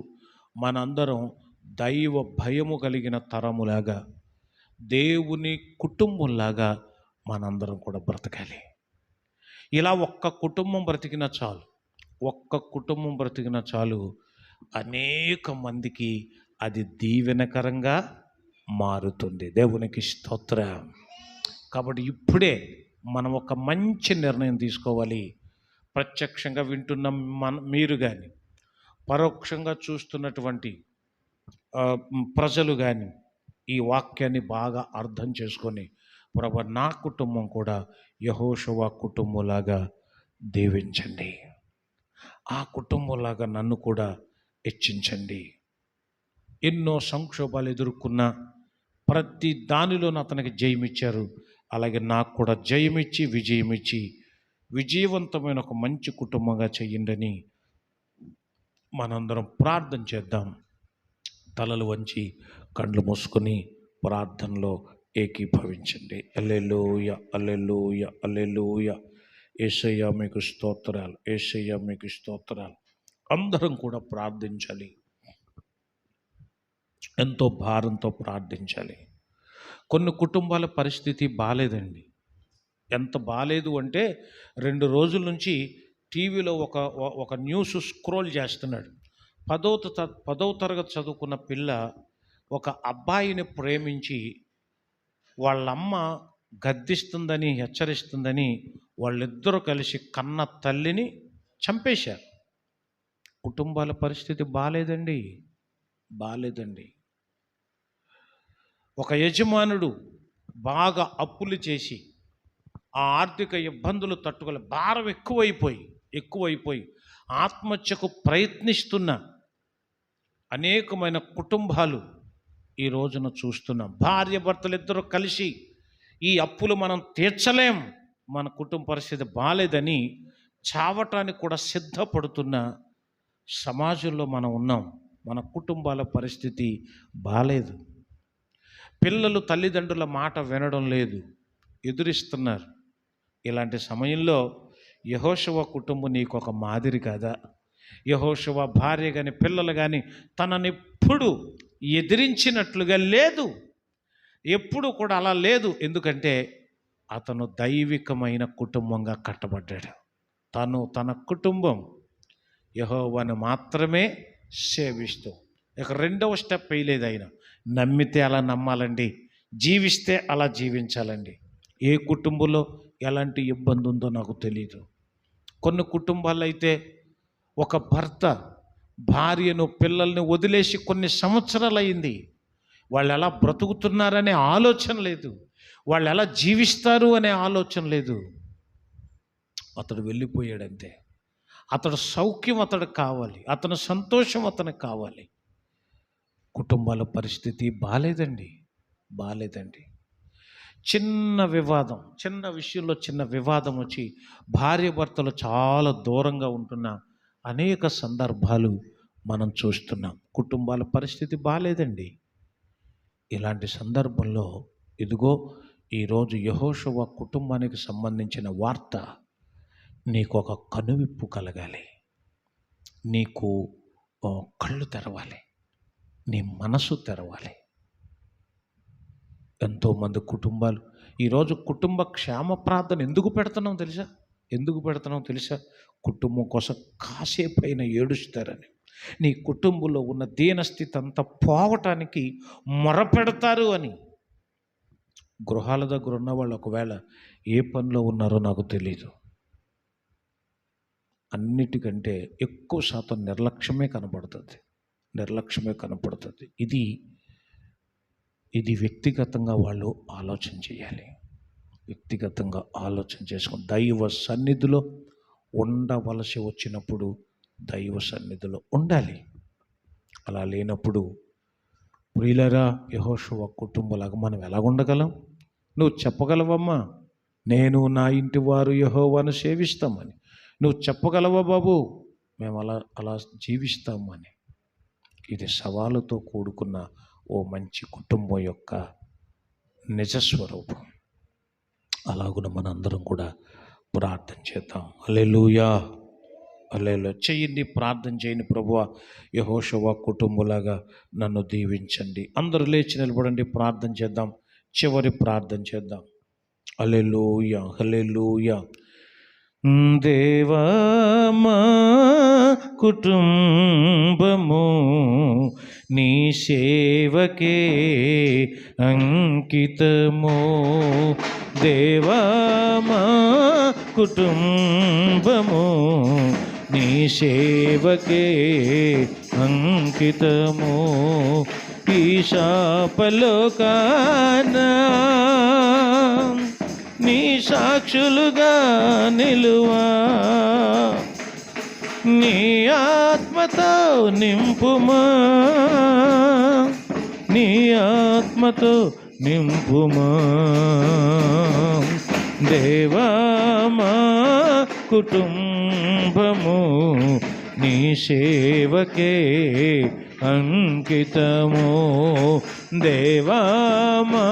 మనందరం దైవ భయము కలిగిన తరములాగా, దేవుని కుటుంబంలాగా మనందరం కూడా బ్రతకాలి. ఇలా ఒక్క కుటుంబం బ్రతికిన చాలు అనేక మందికి అది దీవెనకరంగా మారుతుంది. దేవునికి స్తోత్రం. కాబట్టి ఇప్పుడే మనం ఒక మంచి నిర్ణయం తీసుకోవాలి. ప్రత్యక్షంగా వింటున్న మీరు కానీ, పరోక్షంగా చూస్తున్నటువంటి ప్రజలు కానీ ఈ వాక్యాన్ని బాగా అర్థం చేసుకొని, ప్రభు నా కుటుంబం కూడా యెహోషువ కుటుంబంలాగా దీవించండి, ఆ కుటుంబంలాగా నన్ను కూడా హెచ్చించండి. ఎన్నో సంక్షోభాలు ఎదుర్కొన్న ప్రతి దానిలోనూ అతనికి జయమిచ్చారు. అలాగే నాకు కూడా జయమిచ్చి విజయమిచ్చి విజయవంతమైన ఒక మంచి కుటుంబంగా చెయ్యండి. మనందరం ప్రార్థన చేద్దాం. తలలు వంచి కళ్ళు మూసుకొని ప్రార్థనలో ఏకీభవించండి. హల్లెలూయా, హల్లెలూయా, హల్లెలూయా. యేసయ్యా మీకు స్తోత్రాలు, యేసయ్యా మీకు స్తోత్రాలు. అందరం కూడా ప్రార్థించాలి, ఎంతో భారంతో ప్రార్థించాలి. కొన్ని కుటుంబాల పరిస్థితి బాలేదండి. ఎంత బాలేదు అంటే 2 రోజుల నుంచి టీవీలో ఒక న్యూస్ స్క్రోల్ చేస్తున్నాడు. 10వ తరగతి చదువుకున్న పిల్ల ఒక అబ్బాయిని ప్రేమించి వాళ్ళమ్మ గద్దిస్తుందని, హెచ్చరిస్తుందని వాళ్ళిద్దరూ కలిసి కన్న తల్లిని చంపేశారు. కుటుంబాల పరిస్థితి బాలేదండి. ఒక యజమానుడు బాగా అప్పులు చేసి ఆ ఆర్థిక ఇబ్బందులు తట్టుకోలే, భారం ఎక్కువైపోయి ఆత్మహత్యకు ప్రయత్నిస్తున్న అనేకమైన కుటుంబాలు ఈ రోజున చూస్తున్నాం. భార్య భర్తలు ఇద్దరు కలిసి ఈ అప్పులు మనం తీర్చలేం, మన కుటుంబ పరిస్థితి బాలేదని చావటానికి కూడా సిద్ధపడుతున్న సమాజంలో మనం ఉన్నాం. మన కుటుంబాల పరిస్థితి బాలేదు. పిల్లలు తల్లిదండ్రుల మాట వినడం లేదు, ఎదురిస్తున్నారు. ఇలాంటి సమయంలో యెహోషువ కుటుంబం నీకు ఒక మాదిరి కాదా? యెహోషువ భార్య కానీ పిల్లలు కానీ తననెప్పుడు ఎదిరించినట్లుగా లేదు, ఎప్పుడు కూడా అలా లేదు. ఎందుకంటే అతను దైవికమైన కుటుంబంగా కట్టబడ్డాడు. తన కుటుంబం యెహోవాను మాత్రమే సేవిస్తూ. ఇక 2వ స్టెప్ వేయలేదు ఆయన. నమ్మితే అలా నమ్మాలండి, జీవిస్తే అలా జీవించాలండి. ఏ కుటుంబంలో ఎలాంటి ఇబ్బంది ఉందో నాకు తెలియదు. కొన్ని కుటుంబాల్లో అయితే ఒక భర్త భార్యను పిల్లల్ని వదిలేసి కొన్ని సంవత్సరాలు అయింది, వాళ్ళు ఎలా బ్రతుకుతున్నారనే ఆలోచన లేదు, వాళ్ళు ఎలా జీవిస్తారు అనే ఆలోచన లేదు. అతడు వెళ్ళిపోయాడంతే. అతడు సౌఖ్యం అతడికి కావాలి, అతని సంతోషం అతనికి కావాలి. కుటుంబాల పరిస్థితి బాలేదండి. చిన్న విషయంలో చిన్న వివాదం వచ్చి భార్య భర్తలు చాలా దూరంగా ఉంటున్న అనేక సందర్భాలు మనం చూస్తున్నాం. కుటుంబాల పరిస్థితి బాలేదండి. ఇలాంటి సందర్భంలో ఇదిగో ఈరోజు యెహోషువ కుటుంబానికి సంబంధించిన వార్త, నీకు ఒక కనువిప్పు కలగాలి, నీకు కళ్ళు తెరవాలి, నీ మనసు తెరవాలి. ఎంతోమంది కుటుంబాలు ఈరోజు కుటుంబ క్షేమ ప్రార్థన ఎందుకు పెడుతున్నాం తెలుసా? కుటుంబం కోసం కాసేపు అయినా ఏడుస్తారని, నీ కుటుంబంలో ఉన్న దీనస్థితి అంతా పోవటానికి మొరపెడతారు అని. గృహాల దగ్గర ఉన్న వాళ్ళు ఒకవేళ ఏ పనిలో ఉన్నారో నాకు తెలీదు, అన్నిటికంటే ఎక్కువ శాతం నిర్లక్ష్యమే కనపడుతుంది. ఇది వ్యక్తిగతంగా వాళ్ళు ఆలోచన చేయాలి. వ్యక్తిగతంగా ఆలోచన చేసుకొని దైవ సన్నిధిలో ఉండవలసి వచ్చినప్పుడు దైవ సన్నిధిలో ఉండాలి. అలా లేనప్పుడు ప్రియులరా, యెహోషువ కుటుంబంలాగా మనం ఎలా ఉండగలం? నువ్వు చెప్పగలవమ్మా, నేను నా ఇంటి వారు యెహోవాను సేవిస్తామని? నువ్వు చెప్పగలవా బాబు, మేము అలా జీవిస్తామని? ఇది సవాలుతో కూడుకున్న ఓ మంచి కుటుంబం యొక్క నిజస్వరూపం. అలాగున మనందరం కూడా ప్రార్థన చేద్దాం. హల్లెలూయా. ప్రార్థన చేయండి. ప్రభువా, యెహోషువ కుటుంబంలాగా నన్ను దీవించండి. అందరూ లేచి నిలబడండి, ప్రార్థన చేద్దాం. చివరి ప్రార్థన చేద్దాం. హల్లెలూయా. దేవా, మా కుటుంబము నీ సేవకే అంకితము. దేవా, మా కుటుంబము నీ సేవకే అంకితము. ఈ శాపలోకానా నీ సాక్షులుగా నిలువా, నీ ఆత్మతో నింపుమా, నీ ఆత్మతో నింపుమా. దేవా, మా కుటుంబము నీ సేవకే అంకితము. దేవా, మా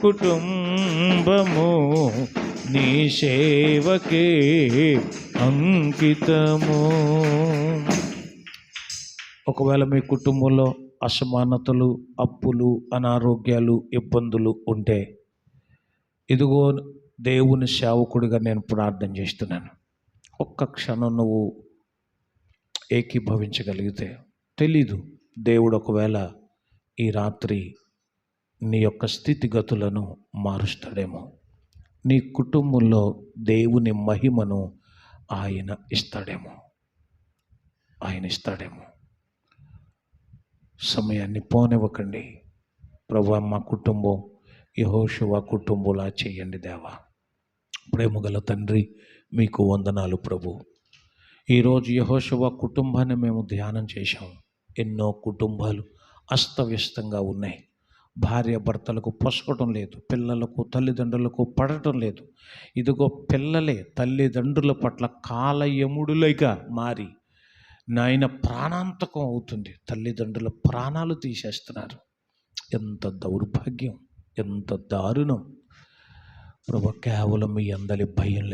కుటుంబము నీ సేవకే అంకితము. ఒకవేళ మీ కుటుంబంలో అసమానతలు, అప్పులు, అనారోగ్యాలు, ఇబ్బందులు ఉంటే ఇదిగో దేవుని సేవకుడిగా నేను ప్రార్థన చేస్తున్నాను. ఒక్క క్షణం నువ్వు ఏకీభవించగలిగితే, తెలీదు, దేవుడు ఒకవేళ ఈ రాత్రి నీ యొక్క స్థితిగతులను మారుస్తాడేమో. నీ కుటుంబంలో దేవుని మహిమను ఆయన ఇస్తాడేమో. సమయాన్ని పోనివ్వకండి. ప్రభువా, మా కుటుంబం యెహోషువ కుటుంబంలా చేయండి దేవా. ప్రేమగల తండ్రి, మీకు వందనాలు ప్రభు. ఈరోజు యెహోషువ కుటుంబాన్ని మేము ధ్యానం చేశాం. ఎన్నో కుటుంబాలు అస్తవ్యస్తంగా ఉన్నాయి. భార్య భర్తలకు పొసగటం లేదు, పిల్లలకు తల్లిదండ్రులకు పడటం లేదు. ఇదిగో పిల్లలే తల్లిదండ్రుల పట్ల కాలయముడులుగా మారి నాయన ప్రాణాంతకం అవుతుంది. తల్లిదండ్రుల ప్రాణాలు తీసేస్తున్నారు. ఎంత దౌర్భాగ్యం, ఎంత దారుణం ప్రభు. కేవలం మీ అందరి భయం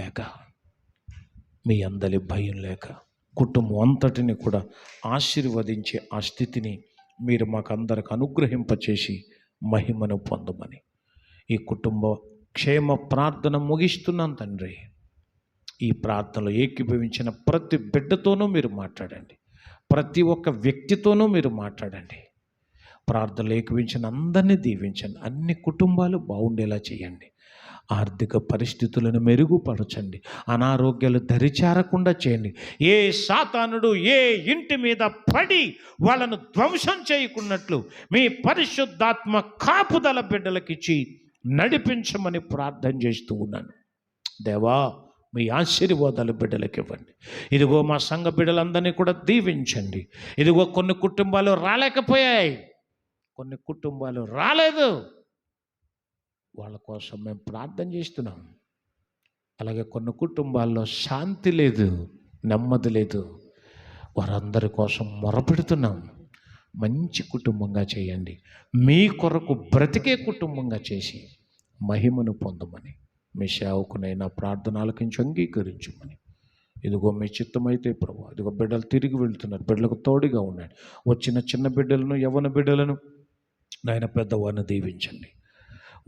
లేక కుటుంబం అంతటిని కూడా ఆశీర్వదించే ఆ స్థితిని మీరు మాకు అందరికి అనుగ్రహింపచేసి మహిమను పొందమని ఈ కుటుంబ క్షేమ ప్రార్థన ముగిస్తున్నాను తండ్రి. ఈ ప్రార్థనలో ఏకీభవించిన ప్రతి బిడ్డతోనూ మీరు మాట్లాడండి, ప్రతి ఒక్క వ్యక్తితోనూ మీరు మాట్లాడండి. ప్రార్థనలు ఏకీభవించిన అందరినీ దీవించండి, అన్ని కుటుంబాలు బాగుండేలా చేయండి. ఆర్థిక పరిస్థితులను మెరుగుపరచండి. అనారోగ్యాలు దరిచేరకుండా చేయండి. ఏ సాతానుడు ఏ ఇంటి మీద పడి వాళ్ళను ధ్వంసం చేయకున్నట్లు మీ పరిశుద్ధాత్మ కాపుదల బిడ్డలకిచ్చి నడిపించమని ప్రార్థన చేస్తూ ఉన్నాను. దేవా, మీ ఆశీర్వాదాలు బిడ్డలకు ఇవ్వండి. ఇదిగో మా సంఘ బిడ్డలందరినీ కూడా దీవించండి. ఇదిగో కొన్ని కుటుంబాలు రాలేకపోయాయి, కొన్ని కుటుంబాలు రాలేదు, వాళ్ళ కోసం మేము ప్రార్థన చేస్తున్నాం. అలాగే కొన్ని కుటుంబాల్లో శాంతి లేదు, నెమ్మది లేదు, వారందరి కోసం మొరపెడుతున్నాం. మంచి కుటుంబంగా చేయండి. మీ కొరకు బ్రతికే కుటుంబంగా చేసి మహిమను పొందమని మీ సేవకునైనా ప్రార్థన ఆలకించి అంగీకరించమని. ఇదిగో మీ చిత్తమైతే ప్రభు, ఇదిగో బిడ్డలు తిరిగి వెళ్తున్నారు, బిడ్డలకు తోడుగా ఉన్నాడు. వచ్చిన చిన్న బిడ్డలను యవ్వన బిడ్డలను నాయన పెద్దవారిని దీవించండి.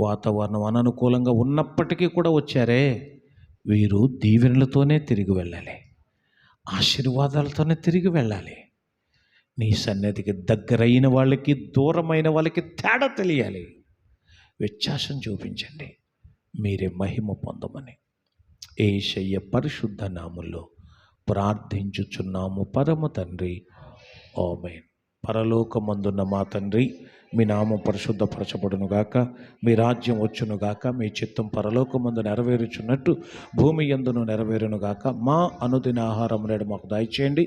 వాతావరణం అననుకూలంగా ఉన్నప్పటికీ కూడా వచ్చారే, వీరు దీవెనలతోనే తిరిగి వెళ్ళాలి, ఆశీర్వాదాలతోనే తిరిగి వెళ్ళాలి. నీ సన్నిధికి దగ్గరైన వాళ్ళకి దూరమైన వాళ్ళకి తేడా తెలియాలి. వ్యత్యాసం చూపించండి. మీరే మహిమ పొందమని యేసయ్య పరిశుద్ధ నామములో ప్రార్థించుచున్నాము పరమ తండ్రి, ఆమేన్. పరలోకమందున్న మా తండ్రి, మీ నామం పరిశుద్ధపరచబడునుగాక, మీ రాజ్యం వచ్చునుగాక, మీ చిత్తం పరలోకమందు నెరవేరుచున్నట్టు భూమి యందును నెరవేరునుగాక. మా అనుదిన ఆహారం నేడు మాకు దయచేయండి.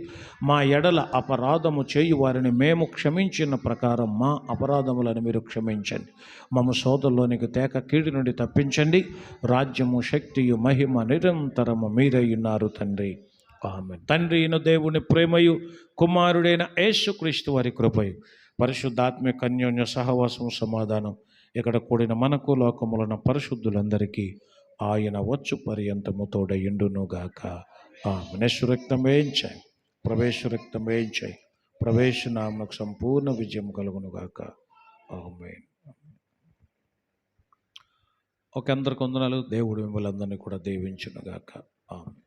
మా ఎడల అపరాధము చేయు వారిని మేము క్షమించిన ప్రకారం మా అపరాధములను మీరు క్షమించండి. మమ్మ సోదరులోనికి తేక కీడు నుండి తప్పించండి. రాజ్యము, శక్తియు, మహిమ నిరంతరము మీరై ఉన్నారు తండ్రి, ఆమేన్. తండ్రి అయిన దేవుని ప్రేమయు, కుమారుడైన యేసుక్రీస్తు వారి కృపయు, పరిశుద్ధాత్మిక అన్యోన్య సహవాసం, సమాధానం ఇక్కడ కూడిన మనకు లోకములన పరిశుద్ధులందరికీ ఆయన వచ్చు పర్యంతము తోడయుండునుగాక. ఆమేన్. రక్తం వేయించాయి, ప్రవేశ రక్తం వేయించాయి, ప్రవేశ నామకు సంపూర్ణ విజయం కలుగునుగాక. ఆమేన్. ఒక అందరికి వందనాలు. దేవుడు మిమ్మల్ని అందరినీ కూడా దీవించునుగాక. ఆమేన్.